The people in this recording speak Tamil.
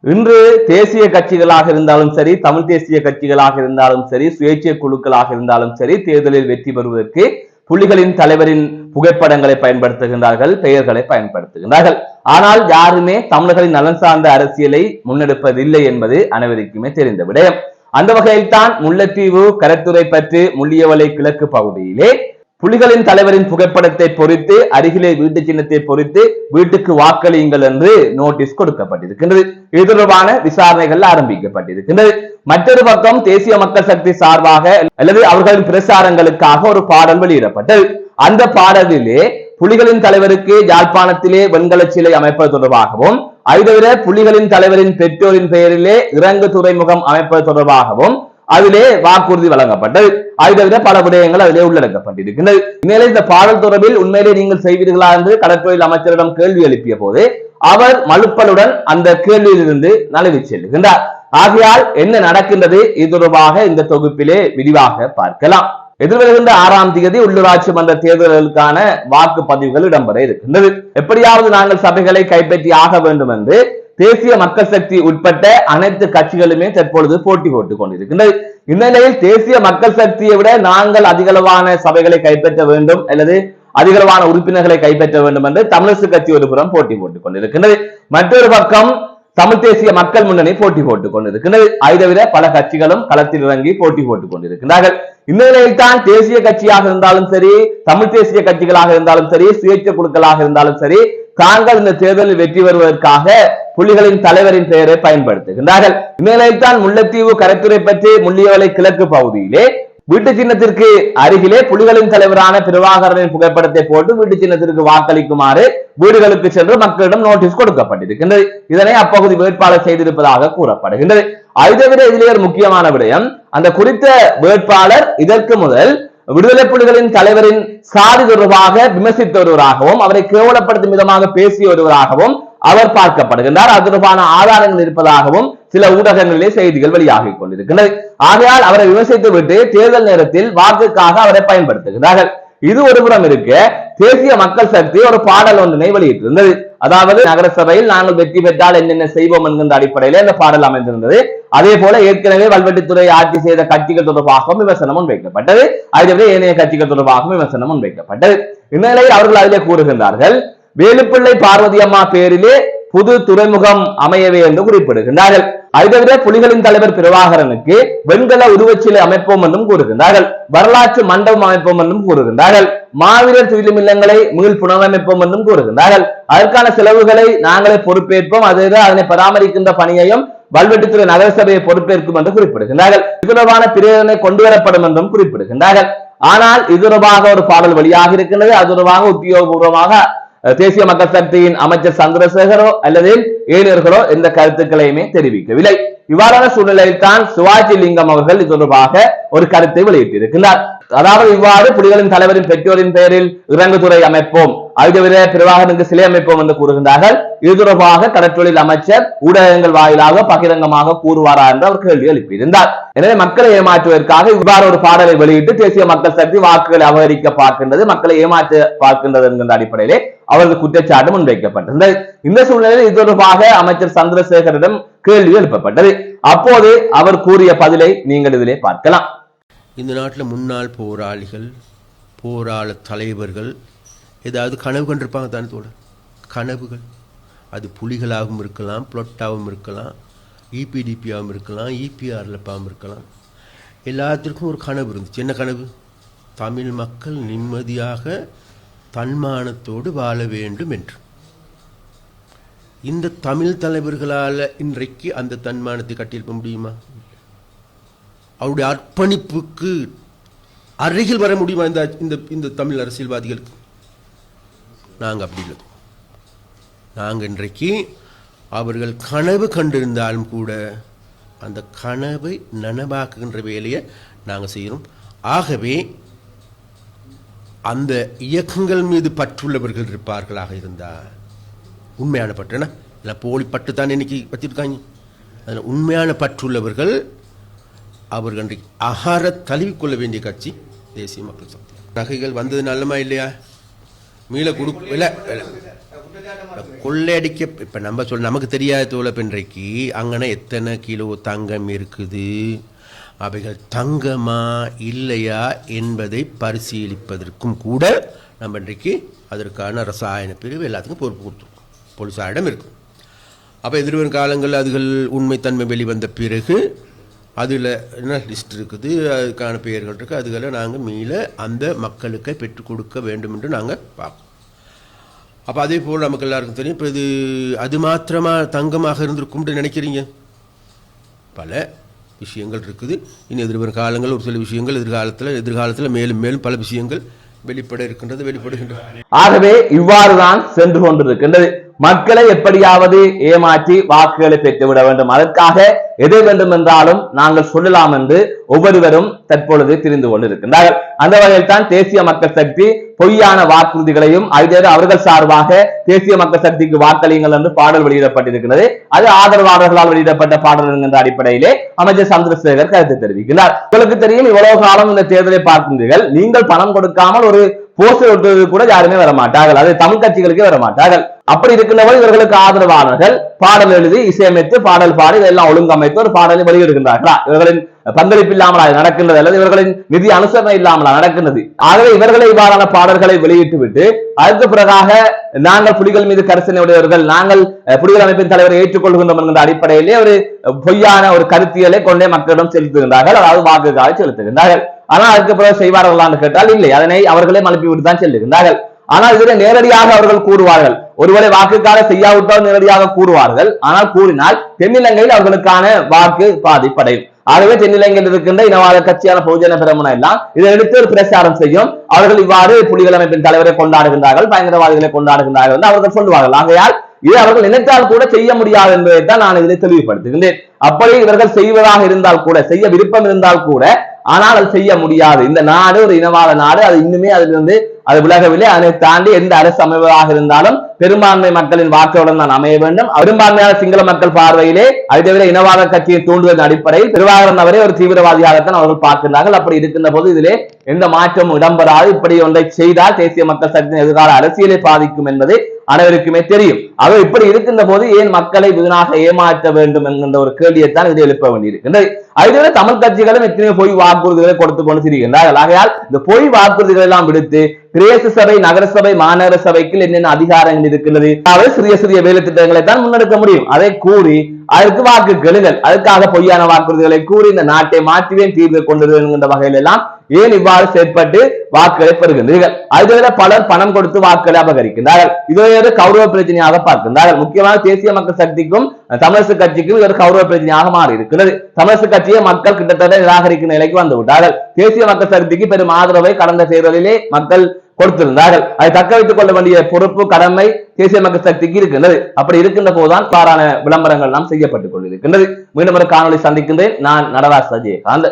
இன்று தேசிய கட்சிகளாக இருந்தாலும் சரி, தமிழ் தேசிய கட்சிகளாக இருந்தாலும் சரி, சுயேட்சை குழுக்களாக இருந்தாலும் சரி, தேர்தலில் வெற்றி பெறுவதற்கு புலிகளின் தலைவரின் புகைப்படங்களை பயன்படுத்துகின்றார்கள், பெயர்களை பயன்படுத்துகின்றார்கள். ஆனால் யாருமே தமிழர்களின் நலன் சார்ந்த அரசியலை முன்னெடுப்பதில்லை என்பது அனைவருக்குமே தெரிந்த விடயம். அந்த வகையில் தான் முல்லைத்தீவு கரத்துறை பற்றி முள்ளியவளை கிழக்கு பகுதியிலே புலிகளின் தலைவரின் புகைப்படத்தை பொறித்து அருகிலே வீட்டு சின்னத்தை பொறித்து வீட்டுக்கு வாக்களியுங்கள் என்று நோட்டீஸ் கொடுக்கப்பட்டிருக்கின்றது. இது தொடர்பான விசாரணைகள் ஆரம்பிக்கப்பட்டிருக்கின்றது. மற்றொரு பக்கம் தேசிய மக்கள் சக்தி சார்பாக அல்லது அவர்களின் பிரசாரங்களுக்காக ஒரு பாடல் வெளியிடப்பட்டது. அந்த பாடலிலே புலிகளின் தலைவருக்கு யாழ்ப்பாணத்திலே வெண்கல சிலை அமைப்பது தொடர்பாகவும், அதை தவிர புலிகளின் தலைவரின் பெற்றோரின் பெயரிலே இறங்கு துறைமுகம் அமைப்பது தொடர்பாகவும் அதிலே வாக்குறுதி வழங்கப்பட்டது. அதை தவிர பல விடயங்கள் அதிலே உள்ளடக்கப்பட்டிருக்கின்றது. இந்நிலையில் இந்த பாடல் தொடர்பில் உண்மையிலே நீங்கள் செய்வீர்களா என்று கடற்தொழில் அமைச்சரிடம் கேள்வி எழுப்பிய போது அவர் மழுப்பலுடன் அந்த கேள்வியிலிருந்து நழுவி செல்லுகின்றார். ஆகையால் என்ன நடக்கின்றது இது தொடர்பாக இந்த தொகுப்பிலே விரிவாக பார்க்கலாம். எதிர்வருகின்ற 6ஆம் தேதி உள்ளூராட்சி மன்ற தேர்தல்களுக்கான வாக்குப்பதிவுகள் இடம்பெற இருக்கின்றது. எப்படியாவது நாங்கள் சபைகளை கைப்பற்றி ஆக வேண்டும் என்று தேசிய மக்கள் சக்தி உட்பட்ட அனைத்து கட்சிகளுமே தற்பொழுது போட்டி போட்டுக் கொண்டிருக்கின்றது. இந்த நிலையில் தேசிய மக்கள் சக்தியை விட நாங்கள் அதிகளவான சபைகளை கைப்பற்ற வேண்டும் அல்லது அதிகளவான உறுப்பினர்களை கைப்பற்ற வேண்டும் என்று தமிழரசு கட்சி ஒரு புறம் போட்டி போட்டுக் கொண்டிருக்கின்றது. மற்றொரு பக்கம் தமிழ் தேசிய மக்கள் முன்னணி போட்டி போட்டுக் கொண்டிருக்கின்றது. அதை தவிர பல கட்சிகளும் களத்தில் இறங்கி போட்டி போட்டுக் கொண்டிருக்கிறார்கள். இந்த நிலையில் தான் தேசிய கட்சியாக இருந்தாலும் சரி, தமிழ் தேசிய கட்சிகளாக இருந்தாலும் சரி, சுயேட்சை குழுக்களாக இருந்தாலும் சரி, தாங்கள் இந்த தேர்தலில் வெற்றி பெறுவதற்காக புலிகளின் தலைவரின் பெயரை பயன்படுத்துகின்றார்கள். இந்நிலையில் தான் முல்லைத்தீவு கரைத்துறை பற்றி முள்ளியவளை கிழக்கு பகுதியிலே வீட்டு சின்னத்திற்கு அருகிலே புலிகளின் தலைவரான பிரபாகரனின் புகைப்படத்தை போட்டு வீட்டு சின்னத்திற்கு வாக்களிக்குமாறு வீடுகளுக்கு சென்று மக்களிடம் நோட்டீஸ் கொடுக்கப்பட்டிருக்கின்றது. இதனை அப்பகுதி வேட்பாளர் செய்திருப்பதாக கூறப்படுகின்றது. அதை தவிர இதிலே ஒரு முக்கியமான விடயம், அந்த குறித்த வேட்பாளர் இதற்கு முதல் விடுதலை புலிகளின் தலைவரின் சாதி தொடர்பாக விமர்சித்த ஒருவராகவும் அவரை கேவலப்படுத்தும் விதமாக பேசிய ஒருவராகவும் அவர் பார்க்கப்படுகின்றார். அது தொடர்பான ஆதாரங்கள் இருப்பதாகவும் சில ஊடகங்களிலே செய்திகள் வெளியாகிக் கொண்டிருக்கின்றது. ஆகையால் அவரை விமர்சித்து விட்டு தேர்தல் நேரத்தில் வாக்குக்காக அவரை பயன்படுத்துகிறார்கள். இது ஒருபுறம் இருக்க, தேசிய மக்கள் சக்தி ஒரு பாடல் ஒன்றினை வெளியிட்டிருந்தது. அதாவது நகரசபையில் நாங்கள் வெற்றி பெற்றால் என்னென்ன செய்வோம் என்கின்ற அடிப்படையில் இந்த பாடல் அமைந்திருந்தது. அதே போல ஏற்கனவே வல்வெட்டித்துறை ஆட்சி செய்த கட்சிகள் தொடர்பாகவும் விமர்சனம் முன்வைக்கப்பட்டது. அதை ஏனைய கட்சிகள் தொடர்பாகவும் விமர்சனம் முன்வைக்கப்பட்டது. இந்நிலையில் அவர்கள் அதிலே கூறுகின்றார்கள், வேலுப்பிள்ளை பார்வதி அம்மா பேரிலே புது துறைமுகம் அமையவே என்று குறிப்பிடுகின்றார்கள். அதை தவிர புலிகளின் தலைவர் பிரபாகரனுக்கு வெண்கல உருவச்சிலை அமைப்போம் என்றும் கூறுகின்றார்கள். வரலாற்று மண்டபம் அமைப்போம் என்றும் கூறுகின்றார்கள். மாவீரர் துயிலும் இல்லங்களை மீள் புனரமைப்போம் என்றும் கூறுகின்றார்கள். அதற்கான செலவுகளை நாங்களே பொறுப்பேற்போம், அதனை பராமரிக்கின்ற பணியையும் வல்வெட்டித்துறை நகரசபையை பொறுப்பேற்கும் என்று குறிப்பிடுகின்றார்கள். இது தொடர்பான பிரேரணை கொண்டு வரப்படும் என்றும் குறிப்பிடுகின்றார்கள். ஆனால் இது தொடர்பாக ஒரு பாடல் வெளியாக இருக்கின்றது. அது தொடர்பாக உத்தியோகபூர்வமாக தேசிய மக்கள் சக்தியின் அமைச்சர் சந்திரசேகரோ அல்லது ஏழியர்களோ எந்த கருத்துக்களையுமே தெரிவிக்கவில்லை. இவ்வாறான சூழ்நிலையில் தான் சிவாஜி லிங்கம் அவர்கள் இது தொடர்பாக ஒரு கருத்தை வெளியிட்டிருக்கிறார். அதாவது இவ்வாறு புலிகளின் தலைவரின் பெற்றோரின் பெயரில் இறங்குதுறை அமைப்போம், அதை தவிர பிரபாகரனுக்கு சிலை அமைப்போம் என்று கூறுகின்றார்கள். இது தொடர்பாக கடற்றொழில் அமைச்சர் ஊடகங்கள் வாயிலாக பகிரங்கமாக கூறுவாரா என்று அவர் கேள்வி எழுப்பியிருந்தார். எனவே மக்களை ஏமாற்றுவதற்காக இவ்வாறு ஒரு பாடலை வெளியிட்டு தேசிய மக்கள் சக்தி வாக்குகளை அபகரிக்க பார்க்கின்றது, மக்களை ஏமாற்ற பார்க்கின்றது என்கின்ற அடிப்படையிலே அவரது குற்றச்சாட்டு முன்வைக்கப்பட்டிருந்தது. இந்த சூழ்நிலையில் இது தொடர்பாக அமைச்சர் சந்திரசேகரிடம் கேள்வி எழுப்பப்பட்டது. அப்போது அவர் கூறிய பதிலை நீங்கள் இதிலே பார்க்கலாம். இந்த நாட்டில் முன்னாள் போராளிகள், போராள தலைவர்கள் ஏதாவது கனவு கண்டிருப்பாங்க தானே தோழர்? கனவுகள் அது புலிகளாகவும் இருக்கலாம், புளொட்டாகவும் இருக்கலாம், இபிடிபியாகவும் இருக்கலாம், இபிஆர்லப்பாகவும் இருக்கலாம். எல்லாத்திற்கும் ஒரு கனவு இருந்துச்சு. என்ன கனவு? தமிழ் மக்கள் நிம்மதியாக தன்மானத்தோடு வாழ வேண்டும் என்று. இந்த தமிழ் தலைவர்களால் இன்றைக்கு அந்த தன்மானத்தை கட்டியிருக்க முடியுமா? அவருடைய அர்ப்பணிப்புக்கு அருகில் வர முடியுமா இந்த தமிழ் அரசியல்வாதிகளுக்கு? நாங்கள் அப்படி இல்லை. நாங்கள் இன்றைக்கு அவர்கள் கனவு கண்டிருந்தாலும் கூட அந்த கனவை நனவாக்குகின்ற வேலையை நாங்கள் செய்கிறோம். ஆகவே அந்த இயக்கங்கள் மீது பற்றுள்ளவர்கள் இருப்பார்களாக இருந்தால், உண்மையான பற்றுனா இல்லை போலி பட்டு தான் இன்னைக்கு வச்சிருக்காங்க, அதில் உண்மையான பற்றுள்ளவர்கள் அவர்கள் அன்றைக்கு அகார தழுவிக்கொள்ள வேண்டிய கட்சி தேசிய மக்கள் சக்தி. நகைகள் வந்தது நல்லமா இல்லையா? மீள கொடுக்கல கொள்ளையடிக்க இப்போ நமக்கு தெரியாத தோழ இன்றைக்கு அங்கன எத்தனை கிலோ தங்கம் இருக்குது, அவைகள் தங்கமா இல்லையா என்பதை பரிசீலிப்பதற்கும் கூட நம்ம இன்றைக்கு அதற்கான ரசாயன பிரிவு எல்லாத்துக்கும் பொறுப்பு கொடுத்துருக்கோம், போலீஸாரிடம் இருக்கும். அப்போ எதிர்வரும் காலங்களில் அதுகள் உண்மைத்தன்மை வெளிவந்த பிறகு அதில் என்ன லிஸ்ட் இருக்குது, அதுக்கான பெயர்கள் இருக்குது, அதுகளை நாங்கள் மீள அந்த மக்களுக்கு பெற்றுக் கொடுக்க வேண்டும் என்று நாங்கள் பார்ப்போம். அப்போ அதே போல் நமக்கு எல்லாருக்கும் தெரியும். இப்போ இது அது மாத்திரமாக தங்கமாக இருந்திருக்கும்னு நினைக்கிறீங்க? பல விஷயங்கள் இருக்குது. இனி எதிர்வரும் காலங்கள் ஒரு சில விஷயங்கள் எதிர்காலத்தில் மேலும் மேலும் பல விஷயங்கள் வெளிப்படுகின்றது. ஆகவே இவ்வாறுதான் சென்று கொண்டிருக்கின்றது. மக்களை எப்படியாவது ஏமாற்றி வாக்குகளை பெற்றுவிட வேண்டும், அதற்காக எதை வேண்டும் என்றாலும் நாங்கள் சொல்லலாம் என்று ஒவ்வொருவரும் தற்பொழுது தெரிந்து கொண்டிருக்கின்றார்கள். அந்த வகையில் தான் தேசிய மக்கள் சக்தி பொய்யான வாக்குறுதிகளையும் அவர்கள் சார்பாக தேசிய மக்கள் சக்திக்கு வாக்களியுங்கள் என்று பாடல் வெளியிடப்பட்டிருக்கிறது. அது ஆதரவாளர்களால் வெளியிடப்பட்ட பாடல் என்கின்ற அடிப்படையிலே அமைச்சர் சந்திரசேகர் கருத்து தெரிவிக்கிறார். உங்களுக்கு தெரியும், இவ்வளவு காலம் இந்த தேர்தலை பார்க்கின்றீர்கள், நீங்கள் பணம் கொடுக்காமல் ஒரு போஸ்டர் ஒட்டுவது கூட யாருமே வரமாட்டார்கள், அது தமிழ் கட்சிகளுக்கே வரமாட்டார்கள். அப்படி இருக்கின்றவர் இவர்களுக்கு ஆதரவாளர்கள் பாடல் எழுதி இசையமைத்து பாடல் பாடி இதெல்லாம் ஒழுங்கமைத்து ஒரு பாடலை வெளியிடுகின்றார்களா? இவர்களின் பங்களிப்பு இல்லாமல் நடக்கின்றது அல்லது இவர்களின் நிதி அனுசரணை இல்லாமல் நடக்கின்றது. ஆகவே இவர்களை இவ்வாறான பாடல்களை வெளியிட்டு விட்டு அதுக்கு பிறகாக நாங்கள் புலிகள் மீது கரிசனை உடையவர்கள், நாங்கள் புலிகள் அமைப்பின் தலைவரை ஏற்றுக்கொள்கின்றோம் என்கின்ற அடிப்படையிலே ஒரு பொய்யான ஒரு கருத்தியலை கொண்டே மக்களிடம் செலுத்துகின்றார்கள், அதாவது வாக்குக்காக செலுத்துகின்றார்கள். ஆனால் அதுக்கு பிறகு செய்வார்கள் கேட்டால் இல்லை, அதனை அவர்களே மலுப்பி விட்டு தான் செல்லுகின்றார்கள். ஆனால் இதில் நேரடியாக அவர்கள் கூறுவார்கள், ஒருவேளை வாக்குக்காக செய்யாவிட்டால் நேரடியாக கூறுவார்கள். ஆனால் கூறினால் தென்னிலங்கையில் அவர்களுக்கான வாக்கு பாதிப்படையும். ஆகவே தென்னிலங்கையில் இருக்கின்ற இனவாத கட்சியான பொதுஜன பெரமுன எல்லாம் இதை எடுத்து ஒரு பிரச்சாரம் செய்யும். அவர்கள் இவ்வாறு புலிகள் அமைப்பின் தலைவரை கொண்டாடுகின்றார்கள், பயங்கரவாதிகளை கொண்டாடுகின்றார்கள் என்று அவர்கள் சொல்லுவார்கள். ஆகையால் இது அவர்கள் நினைத்தால் கூட செய்ய முடியாது என்பதைத்தான் நான் இதை தெளிவுபடுத்துகின்றேன். அப்படி இவர்கள் செய்வதாக இருந்தால் கூட, செய்ய விருப்பம் இருந்தால் கூட, ஆனால் அது செய்ய முடியாது. இந்த நாடு ஒரு இனவாத நாடு, அது இன்னுமே அதிலிருந்து அது விலகவில்லை. அதனை தாண்டி எந்த அரசு அமைவதாக இருந்தாலும் பெரும்பான்மை மக்களின் வாக்குடன் தான் அமைய வேண்டும். பெரும்பான்மையான சிங்கள மக்கள் பார்வையிலே அதை தவிர இனவாத கட்சியை தூண்டுவதன் அடிப்படையில் பிரபாகரன் அவரே ஒரு தீவிரவாதியாகத்தான் அவர்கள் பார்க்கின்றார்கள். அப்படி இருக்கின்ற போது இதிலே எந்த மாற்றமும் இடம்பெறாது. இப்படி ஒன்றை செய்தால் தேசிய மக்கள் சக்தியின் எதிர்கால அரசியலை பாதிக்கும் என்பதை அனைவருக்குமே தெரியும். ஆக இப்படி இருக்கின்ற போது ஏன் மக்களை வீணாக ஏமாற்ற வேண்டும் என்கின்ற ஒரு கேள்வியைத்தான் இதை எழுப்ப வேண்டியிருக்கின்றது. அதுவே தமிழ் கட்சிகளும் எத்தனையோ பொய் வாக்குறுதிகளை கொடுத்துக் கொண்டு திரிகின்றார்கள். ஆகையால் இந்த பொய் வாக்குறுதிகள் எல்லாம் விடுத்து பிரதேச சபை, நகர சபை, மாநகர சபைக்கு என்னென்ன அதிகாரங்கள் இருக்கின்றது, அதாவது சிறிய சிறிய வேலை திட்டங்களை தான் முன்னெடுக்க முடியும். அதை கூறி அதற்கு வாக்கு கெழுங்கள், அதுக்காக பொய்யான வாக்குறுதிகளை கூறி இந்த நாட்டை மாற்றுவேன், தீர்வு கொண்டு என்கின்ற வகையில் எல்லாம் ஏன் இவ்வாறு செயற்பட்டு வாக்குகளை பெறுகின்றீர்கள்? அதுவரை பலர் பணம் கொடுத்து வாக்குகளை அபகரிக்கின்றார்கள். இதை ஒரு கௌரவ பிரச்சனையாக பார்க்கின்றார்கள். முக்கியமாக தேசிய மக்கள் சக்திக்கும் தமிழரசு கட்சிக்கும் இது ஒரு கௌரவ பிரச்சனையாக மாறி இருக்கிறது. தமிழரசு கட்சியை மக்கள் கிட்டத்தட்ட நிராகரிக்கும் நிலைக்கு வந்து விட்டார்கள். தேசிய மக்கள் சக்திக்கு பெரும் ஆதரவை கடந்த தேர்தலிலே மக்கள் கொடுத்திருந்தார்கள். அதை தக்க வைத்துக் கொள்ள வேண்டிய பொறுப்பு, கடமை தேசிய மக்கள் சக்திக்கு இருக்கின்றது. அப்படி இருக்கின்ற போதுதான் பாரான விளம்பரங்கள் எல்லாம் செய்யப்பட்டுக் கொண்டிருக்கின்றது. மீண்டும் ஒரு காணொலி சந்திக்கின்றேன். நான் நடராஜ் சஜயகாந்த்.